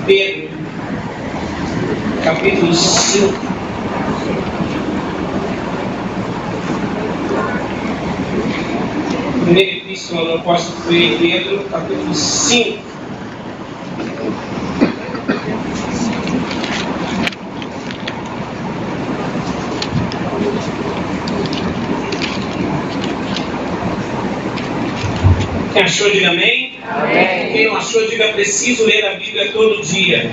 Pedro, capítulo 5. Primeira epístola do apóstolo Pedro, capítulo 5. Quem achou, diga amém. Amém. Quem não achou, diga preciso ler a Bíblia todo dia.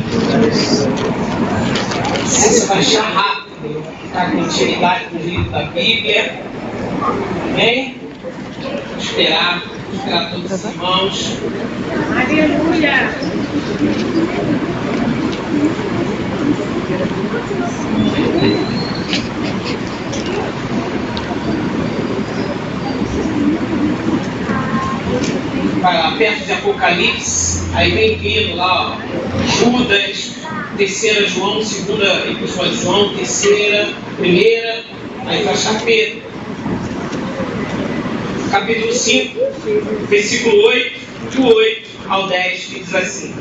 Você vai achar rápido, ficar com intimidade com o livro da Bíblia. Amém? Esperar todos os irmãos. Aleluia! Vai lá, perto de Apocalipse, aí vem Pedro lá, ó, Judas, terceira João, segunda epístola de João, terceira, primeira, aí vai achar Pedro. Capítulo 5, versículo 8, do 8 ao 10, que diz assim: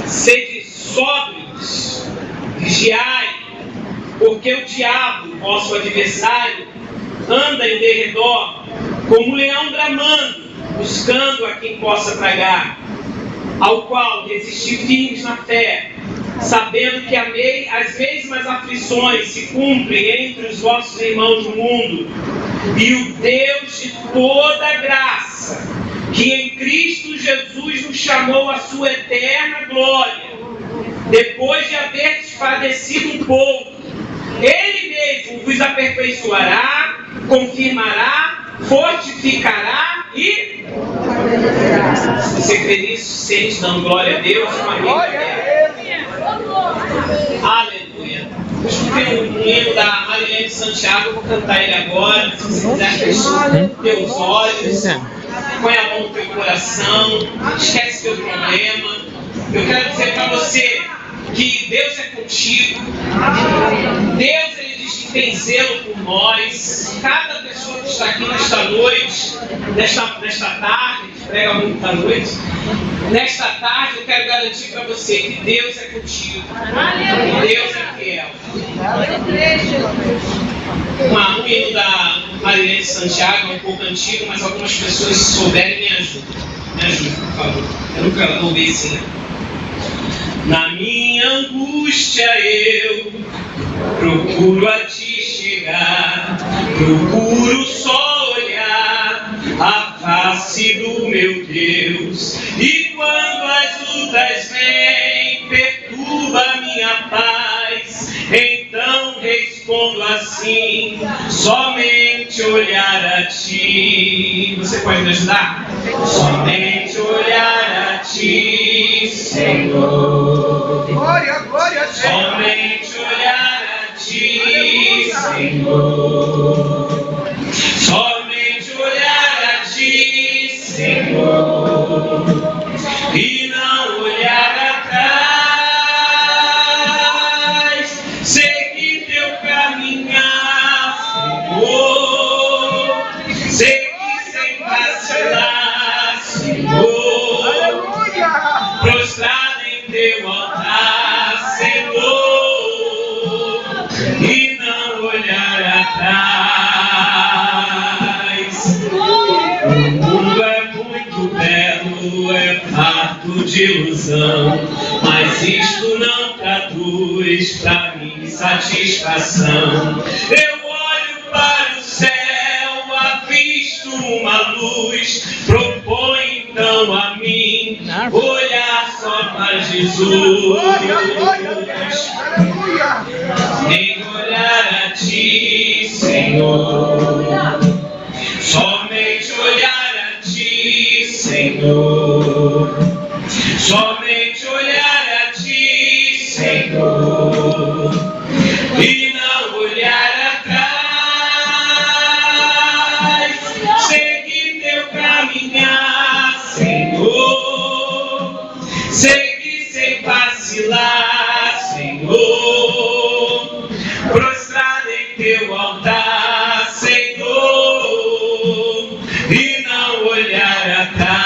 Sede sóbrios, vigiai, porque o diabo, vosso adversário, anda em derredor, como um leão bramando, buscando a quem possa tragar, ao qual resisti firmes na fé, sabendo que as mesmas aflições se cumprem entre os vossos irmãos no mundo, e o Deus de toda graça, que em Cristo Jesus nos chamou à sua eterna glória, depois de haver padecido um pouco, Ele mesmo vos aperfeiçoará, confirmará, fortificará e... Se você crê nisso, sente dando glória a Deus, uma aleluia. Deixa eu ver um hino da Marilene Santiago, eu vou cantar ele agora. Se você quiser fechar teus olhos, põe a mão no teu coração, esquece teu problema. Eu quero dizer para você que Deus é contigo. Deus, Ele diz que tem zelo por nós. Cada pessoa que está aqui nesta noite, nesta tarde, que prega muito à noite, nesta tarde eu quero garantir para você que Deus é contigo. Que Deus é fiel. Um hino da Marilene Santiago, um pouco antigo, mas algumas pessoas, se souberem, me ajudem. Me ajudem, por favor. Eu nunca ouvi assim. Na minha angústia eu procuro a ti chegar, procuro só olhar a face do meu Deus. E quando as lutas vêm, perturba a minha paz, então respondo assim: somente olhar a ti. Você pode me ajudar? Somente olhar a ti, Senhor. Glória, glória a Deus. Somente olhar a ti, Senhor. Somente olhar a ti, Senhor. E não olhar atrás. Seguir teu caminhar, Senhor. Seguir sem vacilar, Senhor. Aleluia! Prostrado em teu altar, Senhor, e não olhar atrás. O mundo é muito belo, é farto de ilusão, mas isto não traduz pra mim satisfação. Eu olho para o céu, avisto uma luz, proponho então a mim olhar só para Jesus. Nem olhar a ti, Senhor. Somente olhar a ti, Senhor. Somente olhar a ti, Senhor. E não olhar atrás. Seguir teu caminhar, Senhor. Seguir sem vacilar, Senhor. Prostrado em teu altar, Senhor. E não olhar atrás.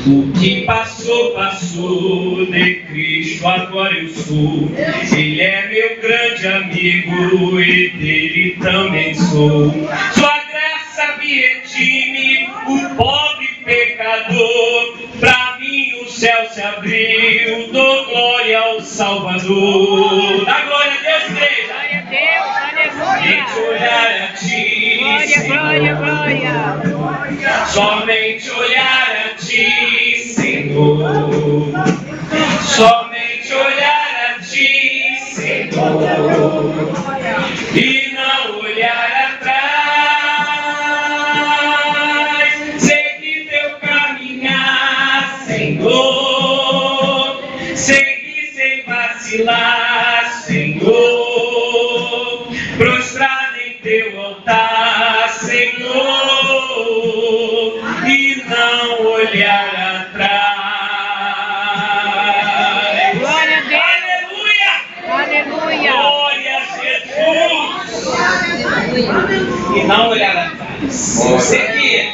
O que passou, passou, de Cristo agora eu sou. Ele é meu grande amigo e dele também sou. Sua graça me redime, o pobre pecador. Pra mim o céu se abriu, dou glória ao Salvador. Dá glória a Deus, igreja. Glória a Deus, aleluia. Somente olhar a ti, Glória, glória, glória. somente olhar a ti, Senhor. Somente olhar a ti, Senhor. E não olhar atrás. Seguir teu caminhar, Senhor. Seguir sem vacilar, Senhor. Prostrado em teu altar, Senhor. E não olhar atrás. Glória a Deus. Aleluia! Aleluia. Glória a Jesus! E não olhar atrás. Eu sei que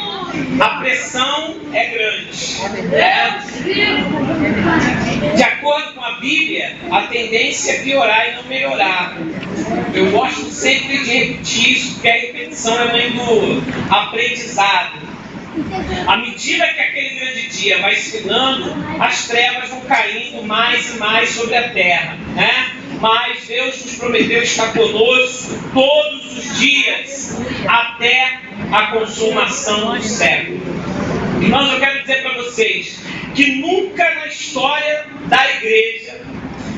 a pressão é grande. De acordo com a Bíblia, a tendência é piorar e não melhorar. Eu gosto sempre de repetir isso, porque a repetição é mãe do aprendizado. À medida que aquele grande dia vai esfriando, as trevas vão caindo mais e mais sobre a terra, né? Mas Deus nos prometeu estar conosco todos os dias, até a consumação do século. Irmãos, eu quero dizer para vocês que nunca na história da igreja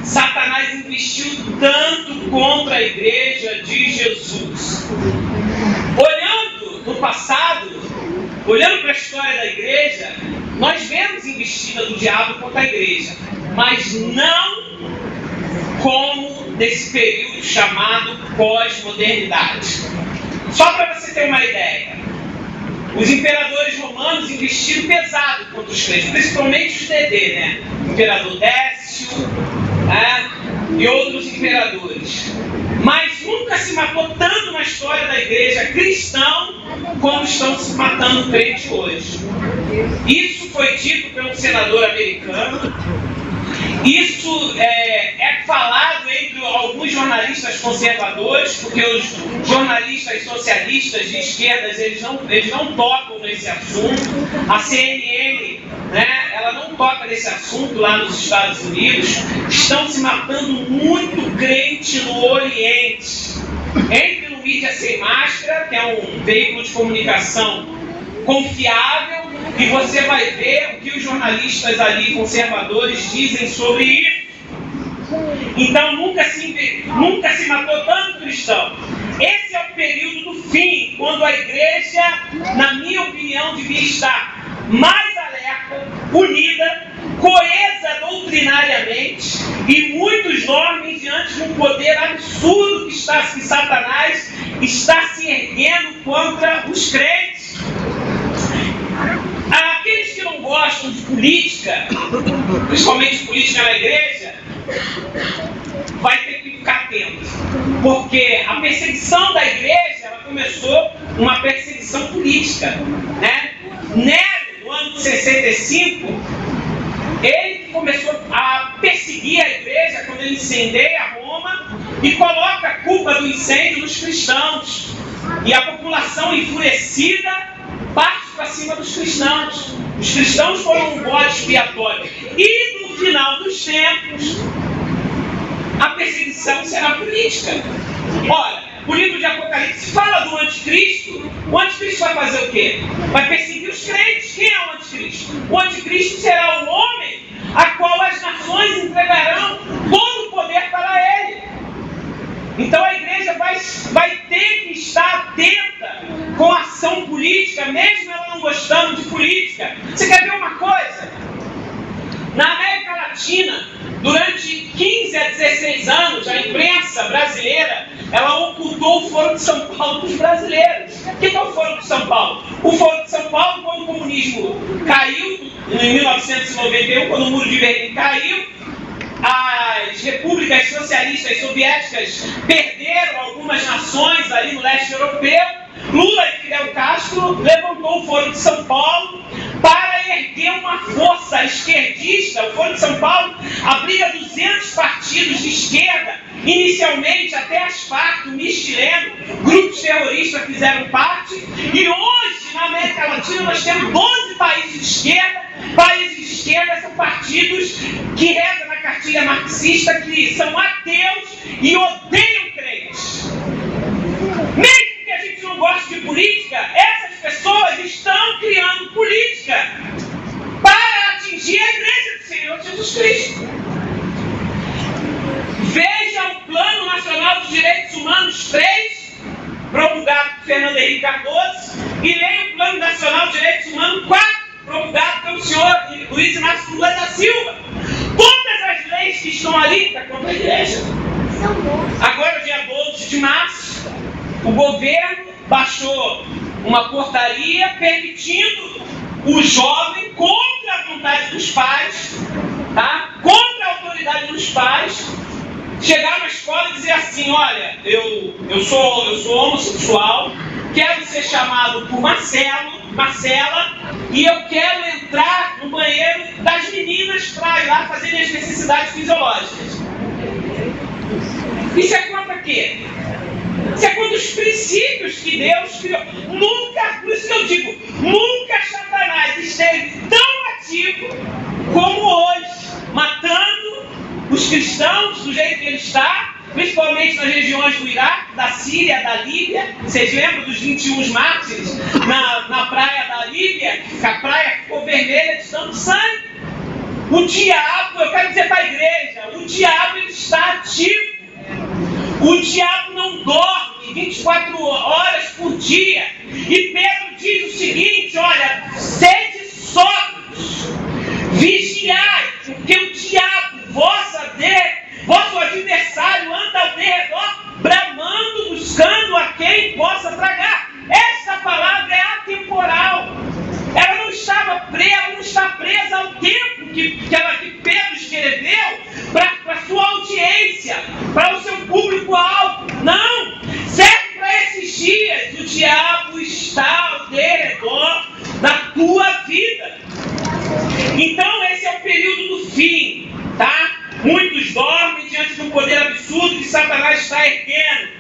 Satanás investiu tanto contra a igreja de Jesus. Olhando no passado, olhando para a história da igreja, nós vemos investida do diabo contra a igreja, mas não como nesse período chamado pós-modernidade. Só para você ter uma ideia, os imperadores romanos investiram pesado contra os crentes, principalmente os DD, né? O imperador Décio, né? E outros imperadores. Mas nunca se matou tanto na história da igreja cristã como estão se matando crentes hoje. Isso foi dito por um senador americano. Isso é falado entre alguns jornalistas conservadores, porque os jornalistas socialistas de esquerdas eles não tocam nesse assunto. A CNN, né, ela não toca nesse assunto lá nos Estados Unidos. Estão se matando muito crente no Oriente. Entre no Mídia Sem Máscara, que é um veículo de comunicação confiável, e você vai ver o que os jornalistas ali conservadores dizem sobre isso. Então nunca se matou tanto cristão. Esse é o período do fim, quando a igreja, na minha opinião, devia estar mais alerta, unida, coesa doutrinariamente, e muitos dormem diante de um poder absurdo que Satanás está se erguendo contra os crentes. Aqueles que não gostam de política, principalmente política na igreja, vai ter que ficar atento, porque a perseguição da igreja ela começou uma perseguição política, né? Nero, no ano de 65, ele começou a perseguir a igreja quando ele incendeia Roma e coloca a culpa do incêndio nos cristãos, e a população enfurecida parte para cima dos cristãos. Os cristãos foram um bode expiatório. E no final dos tempos, a perseguição será política. Ora, o livro de Apocalipse fala do anticristo. O anticristo vai fazer o quê? Vai perseguir os crentes. Quem é o anticristo? O anticristo será o homem a qual as nações entregarão todo o poder para ele. Então a igreja vai ter que estar atenta com a ação política, mesmo ela não gostando de política. Você quer ver uma coisa? Na América Latina, durante 15 a 16 anos, a imprensa brasileira ela ocultou o Foro de São Paulo dos brasileiros. O que é o Foro de São Paulo? O Foro de São Paulo, quando o comunismo caiu, em 1991, quando o Muro de Berlim caiu, as repúblicas socialistas soviéticas perderam algumas nações ali no leste europeu, Lula e Fidel Castro levantou o Foro de São Paulo para erguer uma força esquerdista. O Foro de São Paulo abriga 200 partidos de esquerda, inicialmente até as Farc, o MIS chileno, grupos terroristas fizeram parte, e hoje na América Latina nós temos 12 países de esquerda. Países de esquerda são partidos que rezam na cartilha marxista, que são ateus e odeiam crentes. Mesmo que a gente não goste de política, essas pessoas estão criando política para atingir a igreja do Senhor Jesus Cristo. Veja o Plano Nacional dos Direitos Humanos 3, promulgado por Fernando Henrique Cardoso, e leia o Plano Nacional dos Direitos Humanos 4, promulgado pelo senhor Luiz Inácio Lula da Silva. Todas as leis que estão ali estão contra a igreja. Agora, dia 12 de março, o governo baixou uma portaria permitindo o jovem, contra a vontade dos pais, tá? Contra a autoridade dos pais, chegar na escola e dizer assim: olha, eu sou homossexual, quero ser chamado por Marcela, e eu quero entrar no banheiro das meninas para ir lá fazer minhas necessidades fisiológicas. Isso é contra quê? Isso é contra os princípios que Deus criou. Nunca, por isso que eu digo, nunca Satanás esteve tão ativo como hoje, matando os cristãos do jeito que ele está, principalmente nas regiões do Iraque, da Síria, da Líbia. Vocês lembram dos 21 mártires na praia da Líbia? Que a praia ficou vermelha de tanto sangue. O diabo, eu quero dizer para a igreja, o diabo ele está ativo. O diabo não dorme 24 horas por dia. E Pedro diz o seguinte: olha, sede sóbrios, vigiai, porque o diabo, vosso adversário, anda ao derredor, bramando, buscando a quem possa tragar. Essa palavra é atemporal. Ela não está presa ao tempo que Pedro escreveu para sua audiência, para o seu público-alvo. Não! Serve para esses dias. O diabo está ao derredor da tua vida. Então esse é o período do fim, tá? Muitos dormem diante do poder absurdo que Satanás está erguendo.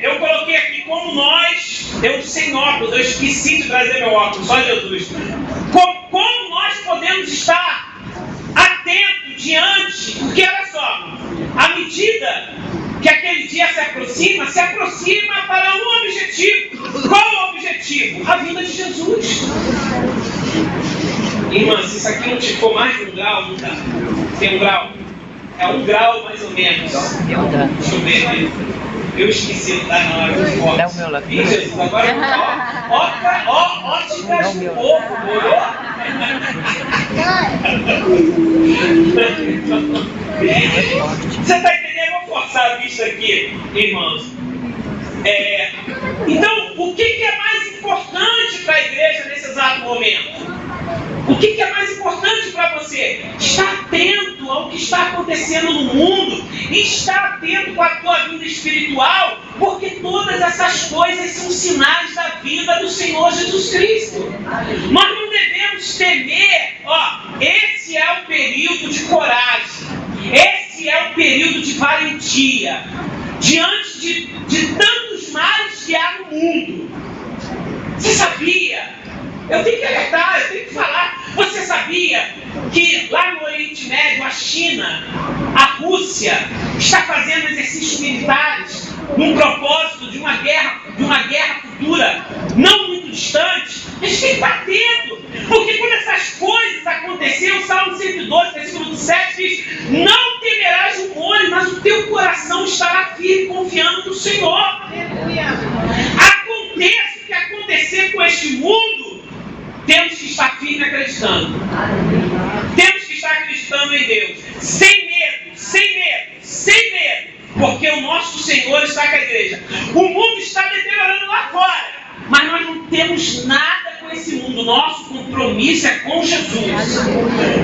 Eu coloquei aqui como nós, eu sem óculos, eu esqueci de trazer meu óculos, só Jesus. Como nós podemos estar atentos diante, porque olha só, à medida que aquele dia se aproxima para um objetivo. Qual o objetivo? A vinda de Jesus. Irmã, se isso aqui não ficou mais de 1 grau, não dá. Tem 1 grau? É 1 grau mais ou menos. Deixa eu ver aqui. Eu esqueci, não dá na hora do foco. Dá o meu lá. Ih, Jesus, agora ó, óticas do povo, Você está entendendo? Eu vou forçar a vista aqui, irmãos. Então, o que é mais importante para a igreja nesse exato momento? O que é mais importante para você? Estar atento ao que está acontecendo no mundo, e estar atento com a tua vida espiritual, porque todas essas coisas são sinais da vida do Senhor Jesus Cristo. Nós não devemos temer. Esse é o período de coragem, esse é o período de valentia, diante de tantos males que há no mundo. Você sabia? Eu tenho que alertar, eu tenho que falar. Você sabia que lá no Oriente Médio, a China, a Rússia, está fazendo exercícios militares num propósito de uma guerra futura, não muito distante? A gente tem que estar atento, porque quando essas coisas aconteceram, o Salmo 112, versículo 7 diz: não temerás o mal, mas o teu coração estará firme, confiando no Senhor. Aconteça o que acontecer com este mundo, temos que estar firme acreditando. Temos que estar acreditando em Deus. Sem medo. Porque o nosso Senhor está com a igreja. O mundo está deteriorando lá fora, mas nós não temos nada com esse mundo. O nosso compromisso é com Jesus.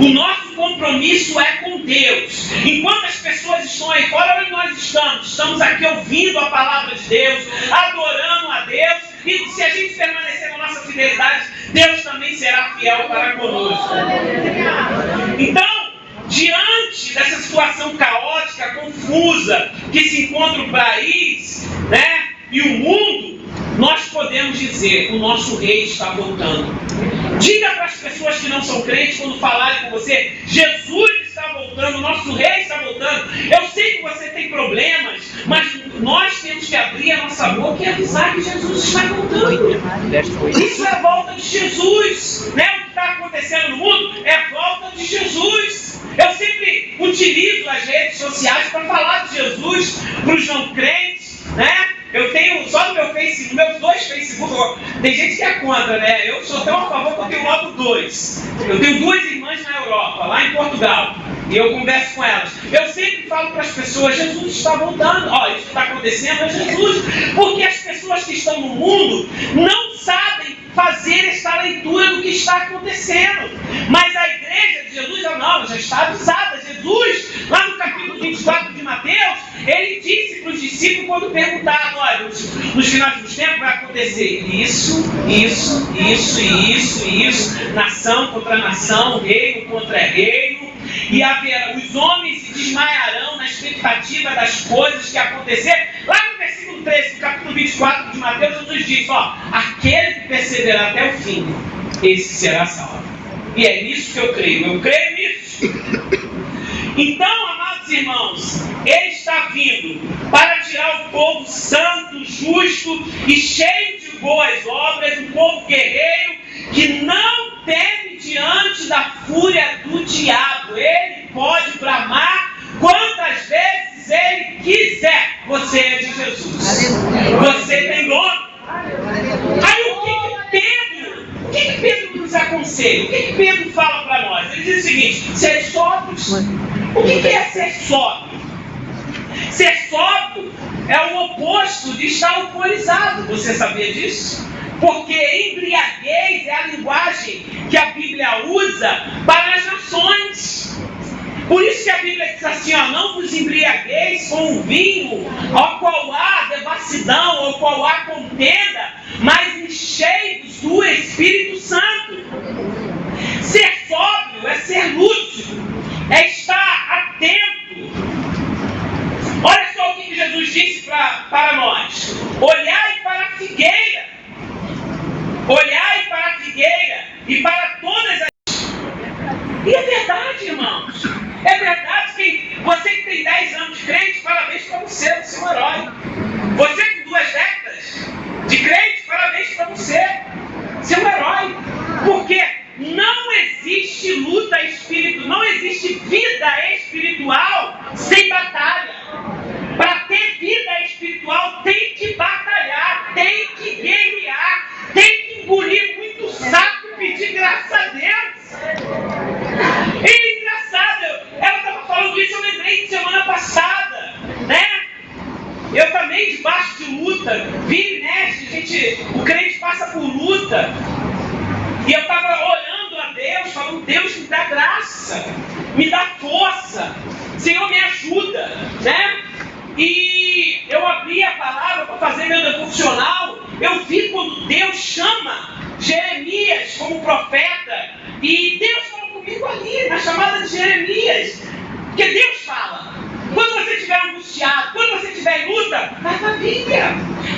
O nosso compromisso é com Deus. Enquanto as pessoas estão aí fora, onde nós estamos? Estamos aqui ouvindo a palavra de Deus, adorando a Deus, e se a gente permanecer na nossa fidelidade, Deus também será fiel para conosco. Então, diante dessa situação caótica, confusa, que se encontra o país, né, e o mundo, nós podemos dizer: o nosso rei está voltando. Diga para as pessoas que não são crentes, quando falarem com você: Jesus está voltando, o nosso rei está voltando. Eu sei que você tem problemas, mas nós temos que abrir a nossa boca e avisar que Jesus está voltando. Isso é a volta de Jesus, né? O que está acontecendo no mundo é a volta de Jesus. Eu sempre utilizo as redes sociais para falar de Jesus para os não crentes, né? Eu tenho só no meu Facebook, meus 2 Facebook, tem gente que é contra, né? Eu sou tão a favor que eu tenho logo 2. Eu tenho 2 irmãs na Europa, lá em Portugal, e eu converso com elas. Eu sempre falo para as pessoas: Jesus está voltando. Ó, isso que está acontecendo é Jesus. Porque as pessoas que estão no mundo não sabem fazer essa leitura do que está acontecendo. Mas a igreja de Jesus, já está avisada. Jesus, lá no capítulo 24 de Mateus, ele disse para os discípulos, quando perguntaram: olha, nos finais dos tempos vai acontecer isso, nação contra nação, reino contra reino, e os homens se desmaiarão na expectativa das coisas que acontecerem. Lá no versículo 13 do capítulo 24 de Mateus, Jesus diz: ó, aquele que perseverar até o fim, esse será salvo. E é nisso que eu creio nisso. Então, amados irmãos, ele está vindo para tirar o povo santo, justo e cheio de boas obras, um povo guerreiro que não teme diante da fúria do diabo. Ele pode bramar quantas vezes ele quiser. Você é de Jesus. Você tem nome. Aí o que Pedro nos aconselha? O que Pedro fala para nós? Ele diz o seguinte: ser sóbrios. O que é ser sóbrio? Ser sóbrio é o oposto de estar alcoolizado. Você sabia disso? Porque embriaguez é a linguagem que a Bíblia usa para as nações. Por isso que a Bíblia diz assim: ó, não vos embriagueis com o vinho, ao qual há devassidão, ao qual há contenda, mas enchei-vos do Espírito Santo. Ser sóbrio é ser lúcido, é estar atento. Olha só o que Jesus disse para nós: olhai para a figueira, olhai para a figueira e para todas as... E é verdade, irmãos, é verdade. Que você que tem 10 anos de crente, parabéns para você, você é um herói. Você com 2 décadas de crente, parabéns para você, você é um herói. Porque não existe luta espiritual, não existe vida espiritual sem batalha. Para ter vida espiritual tem que batalhar, tem que guerrear, tem que engolir muito saco e pedir graças a Deus. É engraçado, ela estava falando isso, eu lembrei de semana passada, né? Eu também, debaixo de luta, vira e mexe, o crente passa por luta. E eu estava orando a Deus, falando: Deus, me dá graça, me dá força, Senhor, me ajuda, né? E eu abri a palavra para fazer meu devocional. Eu vi quando Deus chama Jeremias como profeta, e Deus falou comigo ali, na chamada de Jeremias. Porque Deus fala. Quando você estiver angustiado, quando você estiver em luta, vai para a Bíblia.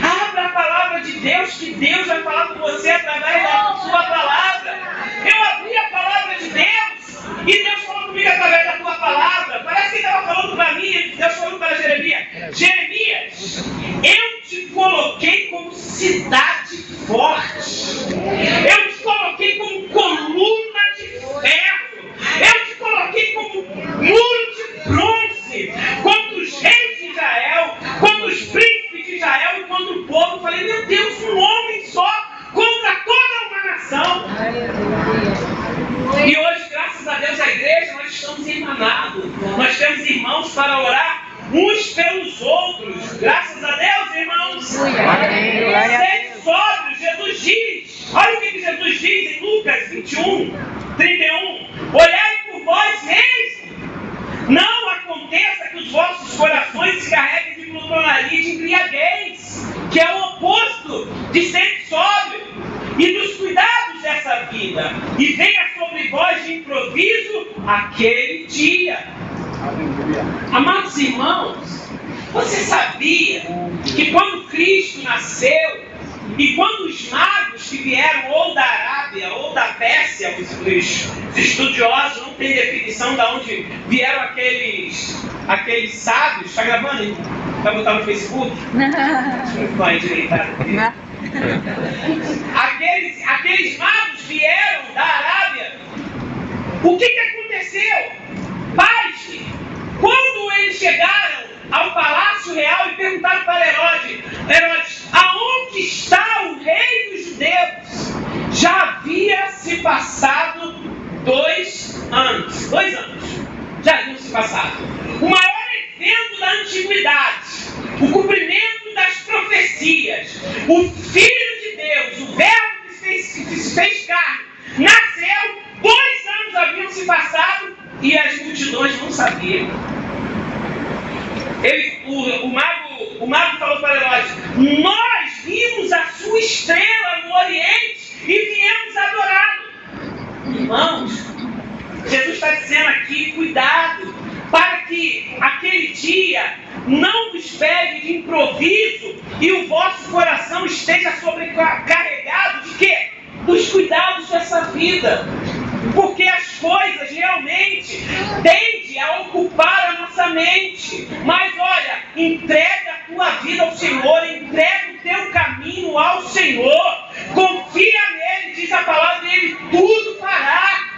Abra a palavra de Deus, que Deus vai falar com você através da sua palavra. Eu abri a palavra de Deus e Deus falou comigo através da tua palavra. Parece que ele estava falando para mim. Deus falou para Jeremias: Jeremias, eu te coloquei como cidade forte. Eu te coloquei como coluna de ferro. Eu te coloquei como muro de bronze contra os reis de Israel, contra os príncipes de Israel e contra o povo. Eu falei: meu Deus, um homem só contra toda uma nação. E hoje, graças a Deus, a igreja, nós estamos irmanados. Nós temos irmãos para orar uns pelos outros. Graças a Deus, irmãos. Sede sóbrios. Jesus diz, olha o que Jesus diz em Lucas 21, 31. Olhai por vós mesmos, voz de improviso aquele dia. Amados irmãos, você sabia que quando Cristo nasceu e quando os magos que vieram ou da Arábia ou da Pérsia, os estudiosos não têm definição de onde vieram aqueles sábios, está gravando aí? Vai botar no Facebook? Não vai direitar. Aqueles magos vieram da Arábia. O que aconteceu? Pasme, quando eles chegaram ao Palácio Real e perguntaram para Herodes, aonde está o rei dos judeus? Já havia se passado 2 anos. 2 anos. Já haviam se passado. O maior evento da antiguidade, o cumprimento das profecias, o Filho de Deus, o Verbo que se fez carne, nasceu, 2 anos haviam se passado e as multidões não sabiam. O mago falou para Herodes, nós vimos a sua estrela no Oriente e viemos adorá-lo. Irmãos, Jesus está dizendo aqui, cuidado, para que aquele dia não vos pegue de improviso e o vosso coração esteja sobrecarregado de quê? Dos cuidados dessa vida. Porque as coisas realmente tendem a ocupar a nossa mente. Mas olha, entrega a tua vida ao Senhor, entrega o teu caminho ao Senhor, confia nele, diz a palavra dele, tudo fará.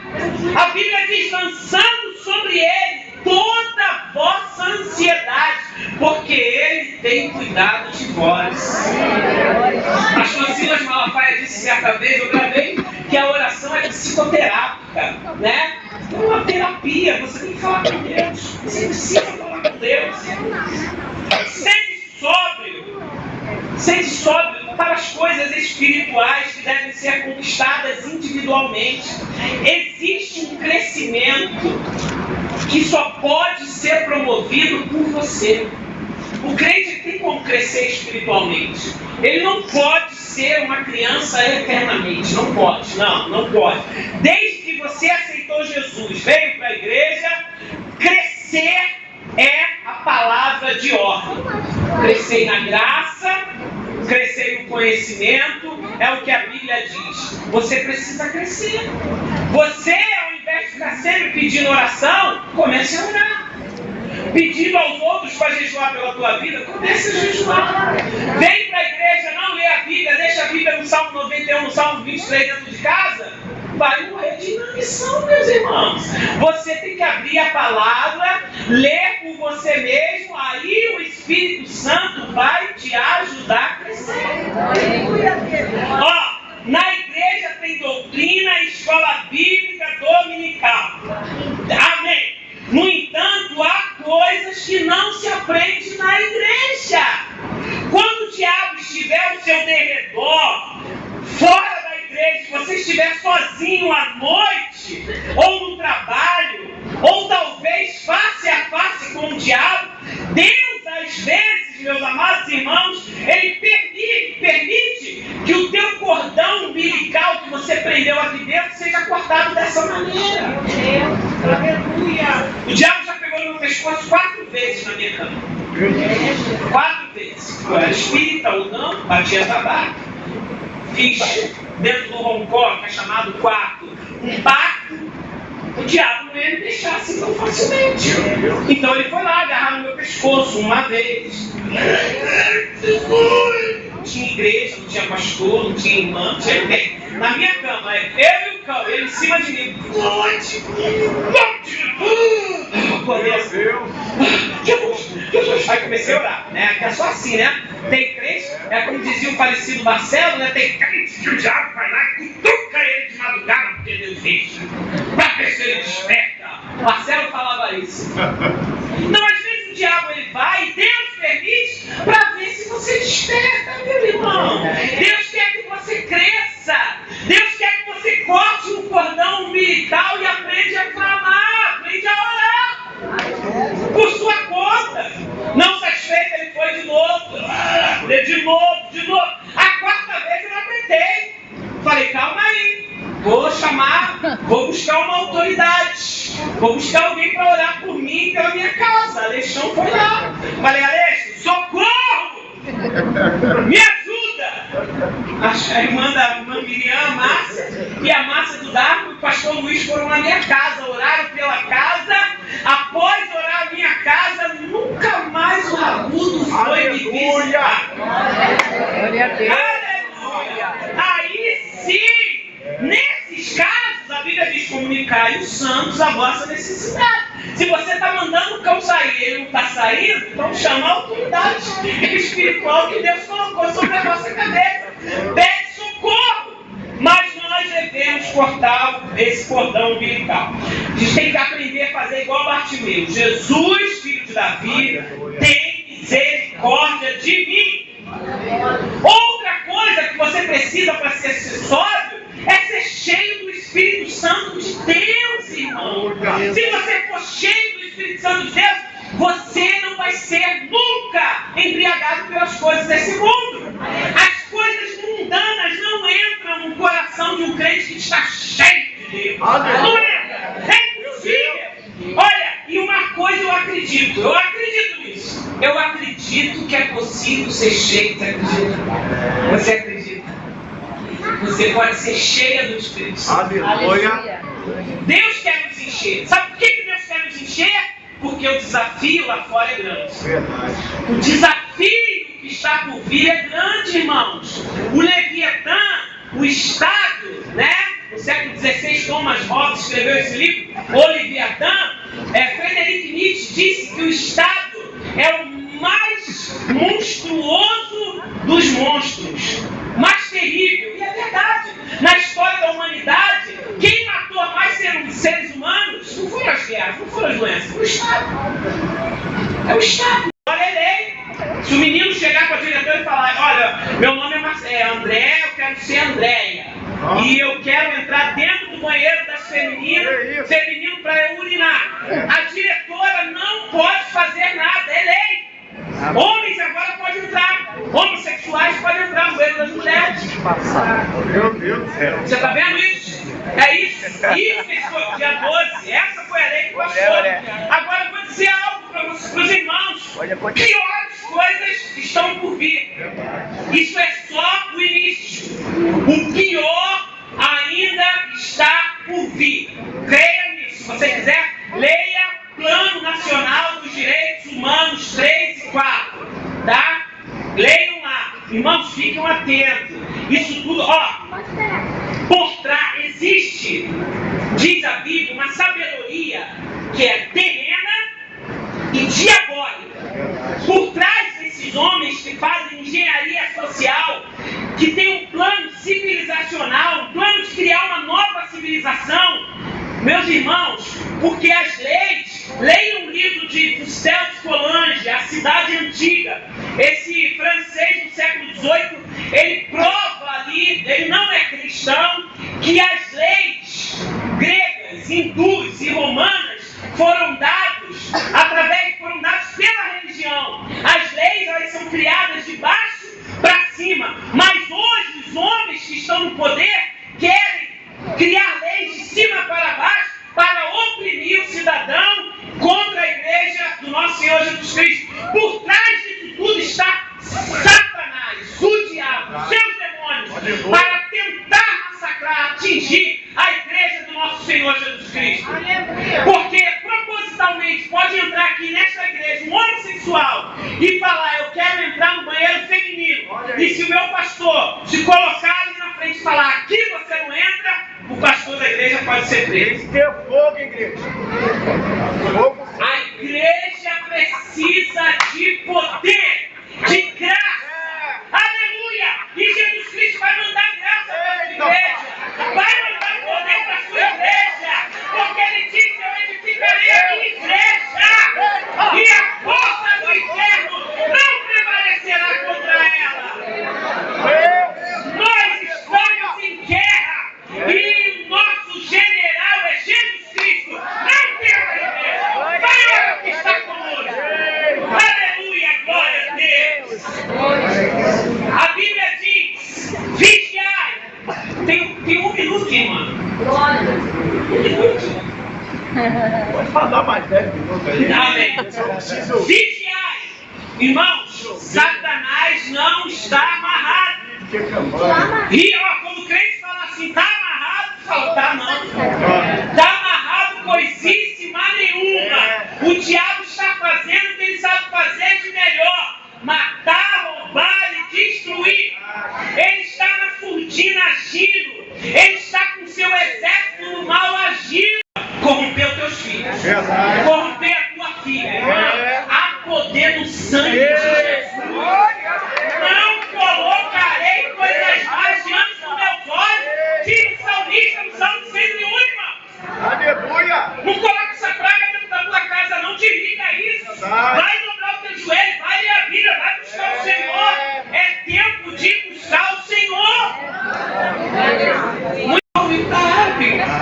A Bíblia diz, lançando sobre ele toda a vossa ansiedade, porque ele tem cuidado de vós. Pastor Silas Malafaia disse certa vez, eu gravei, que a oração é psicoterápica, né? É uma terapia, você tem que falar com Deus, você precisa falar com Deus. Sente sóbrio para as coisas espirituais que devem ser conquistadas individualmente. Existe um crescimento que só pode ser promovido por você. O crente tem como crescer espiritualmente. Ele não pode ser uma criança eternamente. Não pode, não pode. Desde que você aceitou Jesus, veio para a igreja, crescer é a palavra de ordem. Crescer na graça, crescer no conhecimento, é o que a Bíblia diz. Você precisa crescer. Você, ao invés de ficar sempre pedindo oração, comece a orar. Pedindo aos outros para jejuar pela tua vida, comece a jejuar. Vem para a igreja, não lê a Bíblia, deixa a Bíblia no Salmo 91, no Salmo 23 dentro de casa, vai morrer de inanição, meus irmãos. Você tem que abrir a palavra, ler por você mesmo, aí o Espírito Santo vai te ajudar a crescer. Ó, na igreja tem doutrina e escola bíblica dominical. Amém. No entanto, há coisas que não se aprende na igreja. Quando o diabo estiver ao seu derredor, fora da igreja, se você estiver sozinho à noite, ou no trabalho, ou talvez face a face com o diabo, Deus, às vezes, meus amados irmãos, Ele permite que o teu cordão umbilical que você prendeu aqui dentro seja cortado dessa maneira. Aleluia! O diabo já pegou no meu pescoço 4 vezes na minha cama. 4 vezes. Eu era espírita ou não, batia tabaco. Fiz dentro do roncó, que é chamado quarto, um pacto. O diabo não ia me deixar assim tão facilmente. Então ele foi lá agarrar no meu pescoço uma vez. Não tinha igreja, não tinha pastor, não tinha irmã, não tinha ninguém. Na minha cama, eu e o cão, ele em cima de mim. Acordei assim. Jesus. Aí comecei a orar, né? Que é só assim, né? Tem crente, é como dizia o falecido Marcelo, né? Tem crente que o diabo vai lá e cutuca ele de madrugada, porque Deus deixa. Pra ver se ele desperta. Marcelo falava isso. Então, às vezes o diabo ele vai e Deus permite para ver se você desperta, meu irmão. Deus quer que você cresça. Deus quer que você corte um cordão umbilical e aprende a clamar, aprende a orar. Por sua conta. Não satisfeito, ele foi de novo. De novo. A 4ª vez eu não aguentei. Falei, calma aí. Vou chamar, vou buscar uma autoridade. Vou buscar alguém para orar por mim e pela minha casa. Alexão foi lá. Falei, Alexão, socorro! Me ajuda! A irmã Miriam, a Márcia, e a Márcia do Darco e o pastor Luiz foram na minha casa, oraram pela casa. Após orar a minha casa, nunca mais o Ragudo foi me visitar. Glória a Deus. Aleluia! Aí sim, nesses casos, a Bíblia diz: comunicai os santos a vossa necessidade. Se você está mandando o cão sair e ele não está saindo, então chama a autoridade espiritual que Deus colocou sobre a nossa cabeça. Pede socorro! Mas nós devemos cortar esse cordão umbilical. A gente tem que aprender a fazer igual Bartimeu. Jesus, filho de Davi, tem misericórdia de mim. Outra coisa que você precisa para ser sóbrio é ser cheio do Espírito Santo de Deus, irmão. Se você for cheio do Espírito Santo de Deus, você não vai ser nunca embriagado pelas coisas desse mundo. As coisas mundanas não entram no coração de um crente que está cheio de Deus. Não entra. É impossível. Olha, e uma coisa eu acredito nisso. Eu acredito que é possível ser cheio. Você acredita? Você pode ser cheia do Espírito Santo. Aleluia. Deus quer nos encher. Sabe por que Deus quer nos encher? Porque o desafio lá fora é grande. Verdade. O desafio que está por vir é grande, irmãos. O Leviatã, o Estado, né? No século XVI, Thomas Hobbes escreveu esse livro, O Leviatã. Friedrich Nietzsche disse que o Estado é o mais monstruoso dos monstros, mais terrível. E é verdade. Na história da humanidade, quem matou mais seres humanos não foram as guerras, não foram as doenças, foi o Estado. É o Estado. Olha a lei. Se o menino chegar para a diretora e falar: olha, meu nome é André, eu quero ser Andréia, e eu quero entrar dentro do banheiro das feminino para eu urinar. A diretora não pode fazer nada, é lei. Homens agora podem entrar, homossexuais podem entrar no banheiro das mulheres. Meu Deus do céu. Você está vendo isso? É isso. Isso que foi dia 12. Essa foi a lei que passou. Agora eu vou dizer algo para os irmãos. Piores coisas estão por vir. Isso é só o início. O pior ainda está por vir. Creia nisso. Se você quiser, leia Plano Nacional dos Direitos Humanos 3 e 4. Tá? Leiam lá. Irmãos, fiquem atentos. Isso tudo, por trás existe, diz a Bíblia, uma sabedoria que é terrena e diabólica. Por trás desses homens que fazem engenharia social, que tem um plano civilizacional, um plano de criar uma nova civilização, meus irmãos, porque as leis, leiam um livro de Gustave Collange, A Cidade Antiga. Esse francês do século XVIII, ele prova ali, ele não é cristão, que as leis gregas, hindus e romanas foram dadas pela religião. As leis, elas são criadas de baixo para cima, mas hoje os homens que estão no poder querem criar leis de cima para baixo para oprimir o cidadão contra a igreja do nosso Senhor Jesus Cristo. Por trás disso tudo está Satanás, o diabo, seus demônios, para tentar massacrar, atingir a igreja do nosso Senhor Jesus Cristo. Porque propositalmente pode entrar aqui nesta igreja um homossexual e falar: eu quero entrar no banheiro feminino. E se o meu pastor se colocar ali na frente e falar: aqui você não entra, o pastor da igreja pode ser preso. Tem fogo, igreja. Fogo. A igreja precisa de poder, de graça. Aleluia! E Jesus Cristo vai mandar graça para a sua igreja. Vai mandar poder para a sua igreja. Porque Ele disse: eu edificarei a minha igreja. E a força do inferno não prevalecerá contra ela. Nós estamos em guerra. E o nosso general é Jesus Cristo. Não tema a igreja. Maior que está conosco. Aleluia, glória a Pode falar mais 10 minutos aí. Amém. Eu preciso. Vigiai. Irmãos, Satanás não está amarrado. E ó, quando o crente fala assim, está amarrado, fala, tá não. Está amarrado coisíssima nenhuma. O diabo está fazendo o que ele sabe fazer de melhor. Matar, roubar e destruir. Ele está na surdina agindo. Ele está com seu exército no mal agindo. Corrompeu teus filhos. Corrompeu a tua filha. Há poder no sangue de Jesus. Não colocarei coisas mais diante do meu olho. Diz o salmista no Salmo 101, irmão. Aleluia! Não coloque essa praga dentro da tua casa, não te liga a isso. Vai dobrar o teu joelho, vai ler a Bíblia, vai buscar o Senhor. É tempo de buscar o Senhor. Muito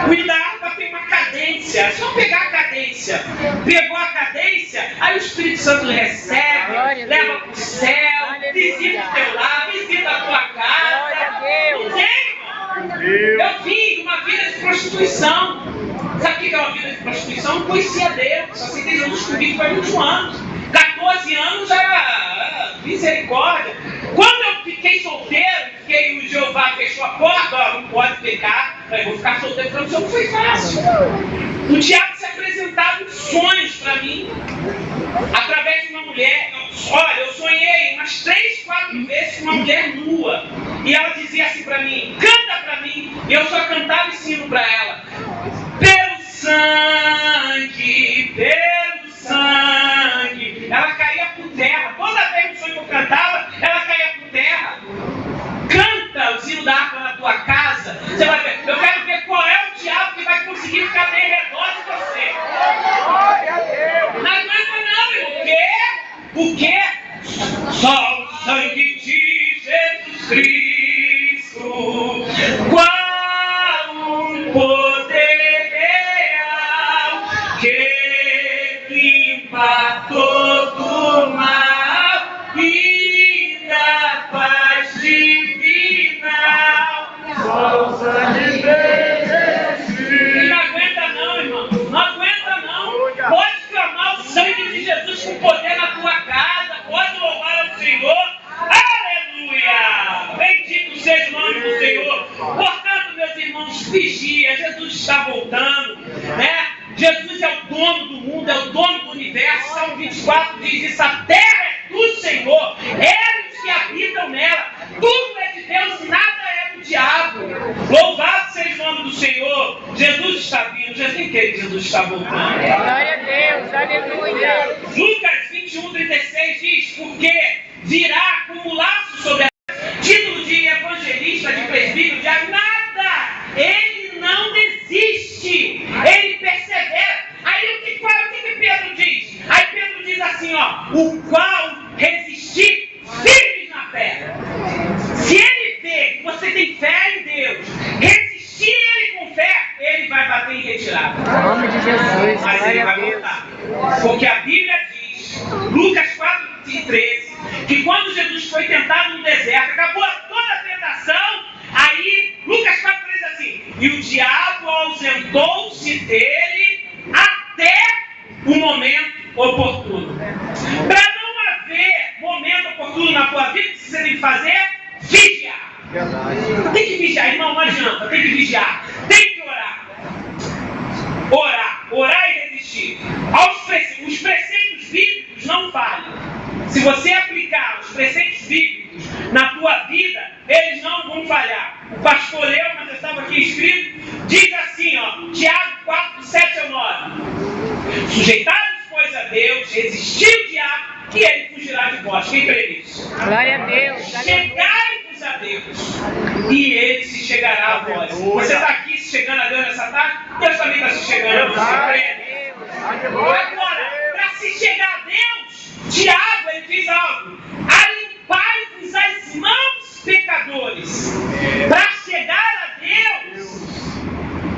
cuidado, tem uma cadência. É só pegar a cadência. Pegou a cadência, aí o Espírito Santo recebe, leva para o céu, visita o teu lar, visita a tua casa. Não tem, irmão. Eu vim de uma vida de prostituição. Sabe o que é uma vida de prostituição? Eu não conhecia Deus. Só sei que Jesus comigo faz 21 anos. 14 anos era misericórdia. Quando eu fiquei solteiro, que o Jeová fechou a porta, ó, não pode pegar, eu vou ficar solteiro, porque não foi fácil. O diabo se apresentava em sonhos para mim, através de uma mulher. Olha, eu sonhei umas 3, 4 vezes com uma mulher nua. E ela dizia assim para mim, canta para mim. E eu só cantava e ensino para ela. Pelo sangue, pelo sangue. Ela caía por terra. Toda vez que eu cantava, ela caía por terra. Canta o sino da harpa na tua casa. Você vai ver. Eu quero ver qual é o diabo que vai conseguir ficar bem redor de você. Não aguenta não, irmão. O quê? Só o sangue de Jesus Cristo. Qual um poder real que limpa todo mal e dá paz divina. Só o sangue de Jesus. Não aguenta não, irmão. Não aguenta não. Pode clamar o sangue de Jesus com poder na tua casa. Pode louvar ao Senhor. Aleluia! Bendito seja o nome do Senhor. Portanto, meus irmãos, vigia. Jesus está voltando, né? Jesus é o dono do mundo, é o dono do universo. Salmo 24 diz isso: a terra é do Senhor, eles que habitam nela. Tudo é de Deus e nada é do diabo. Louvado seja o nome do Senhor. Jesus está vindo. Jesus está voltando. Glória a Deus, aleluia. Lucas 21:36 diz: porque virá como laço sobre a... Título de evangelista, de presbítero, de nada. Ele não desiste. Ele persevera. Aí o que Pedro diz? Aí Pedro diz assim, ó: o qual resistir firmes na fé. Se ele vê que você tem fé em Deus, resistir ele com fé, ele vai bater em retirada. Em nome de Jesus, mas ele glória a vai Deus. voltar. Porque a Bíblia diz, Lucas 4:13, que quando Jesus foi tentado no deserto, acabou toda a tentação, aí Lucas 4:13 assim: e o diabo ausentou-se dele até o momento oportuno. Para não haver momento oportuno na tua vida, o que você tem que fazer? Vigiar. Tem que vigiar, irmão, não adianta. Tem que vigiar. Tem que orar. Orar e resistir. Os preceitos bíblicos não falham. Se você aplicar os preceitos bíblicos na tua vida, eles não vão falhar. O pastor leu, mas estava aqui escrito, diz assim, ó, Tiago 4:7-9. Sujeitai-vos, pois, a Deus, resistir o diabo, que ele fugirá de vós. Quem crê nisso? Glória a Deus. Chegai-vos a Deus, e ele se chegará a vós. Você está aqui se chegando a Deus nessa tarde? Deus também está se chegando a você. Crê? Agora, para se chegar a Deus, Tiago, ele diz algo: alimpai-vos as mãos, pecadores. Para chegar a Deus,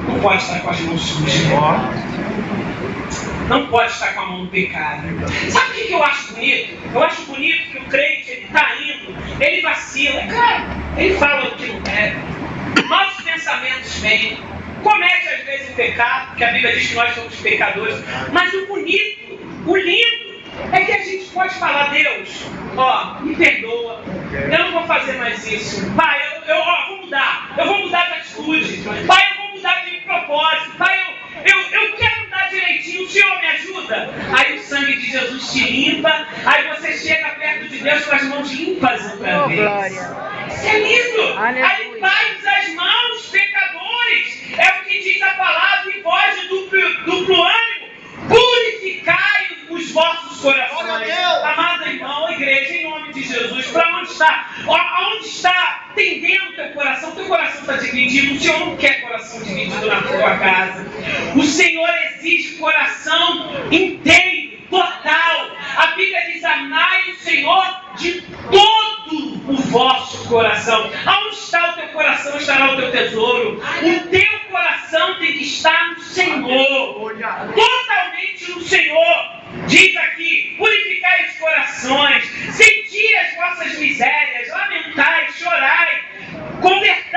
não pode estar com as mãos sujas. Não pode estar com a mão no pecado. Sabe o que eu acho bonito? Eu acho bonito que o crente, ele está indo, ele vacila. É claro, ele fala o que não deve. Nossos pensamentos vêm. comete às vezes o pecado, porque a Bíblia diz que nós somos pecadores. Mas o bonito, o lindo, é que a gente pode falar: Deus, me perdoa, eu não vou fazer mais isso. Pai, eu vou mudar de atitude. Pai, eu vou mudar de propósito. Pai, eu quero mudar direitinho, o Senhor me ajuda. Aí o sangue de Jesus te limpa, aí você chega perto de Deus com as mãos limpas outra vez. Isso é lindo. Aí limpai-nos as mãos, pecadores. É o que diz a palavra em voz de duplo ânimo: purificai os vossos corações. Amado irmão, igreja, em nome de Jesus, para onde está? Aonde está tendendo o teu coração? Teu coração está dividido. O Senhor não quer coração dividido na tua casa. O Senhor exige coração inteiro, total. A Bíblia diz: amai o Senhor de todo o vosso coração. Aonde está o teu coração, estará o teu tesouro. O teu coração tem que estar no Senhor, totalmente no Senhor. Diz aqui: purificai os corações, senti as vossas misérias, lamentai, chorai, converta-se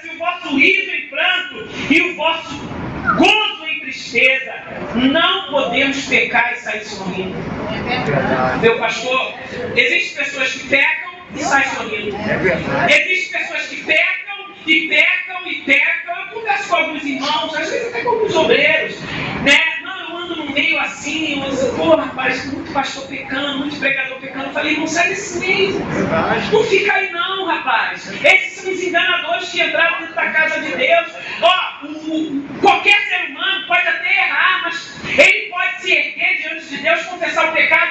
o vosso riso em pranto e o vosso gozo em tristeza. Não podemos pecar e sair sorrindo. Meu pastor, existem pessoas que pecam e saem sorrindo. Existem pessoas que pecam e pecam e pecam. Eu converso com alguns irmãos, às vezes até com alguns obreiros, né? No meio assim, eu disse: rapaz, muito pastor pecando, muito pregador pecando. Eu falei: não sai desse meio. Não fica aí não, rapaz. Esses são os enganadores que entraram dentro da casa de Deus. Qualquer ser humano pode até errar, mas ele pode se erguer diante de Deus, confessar o pecado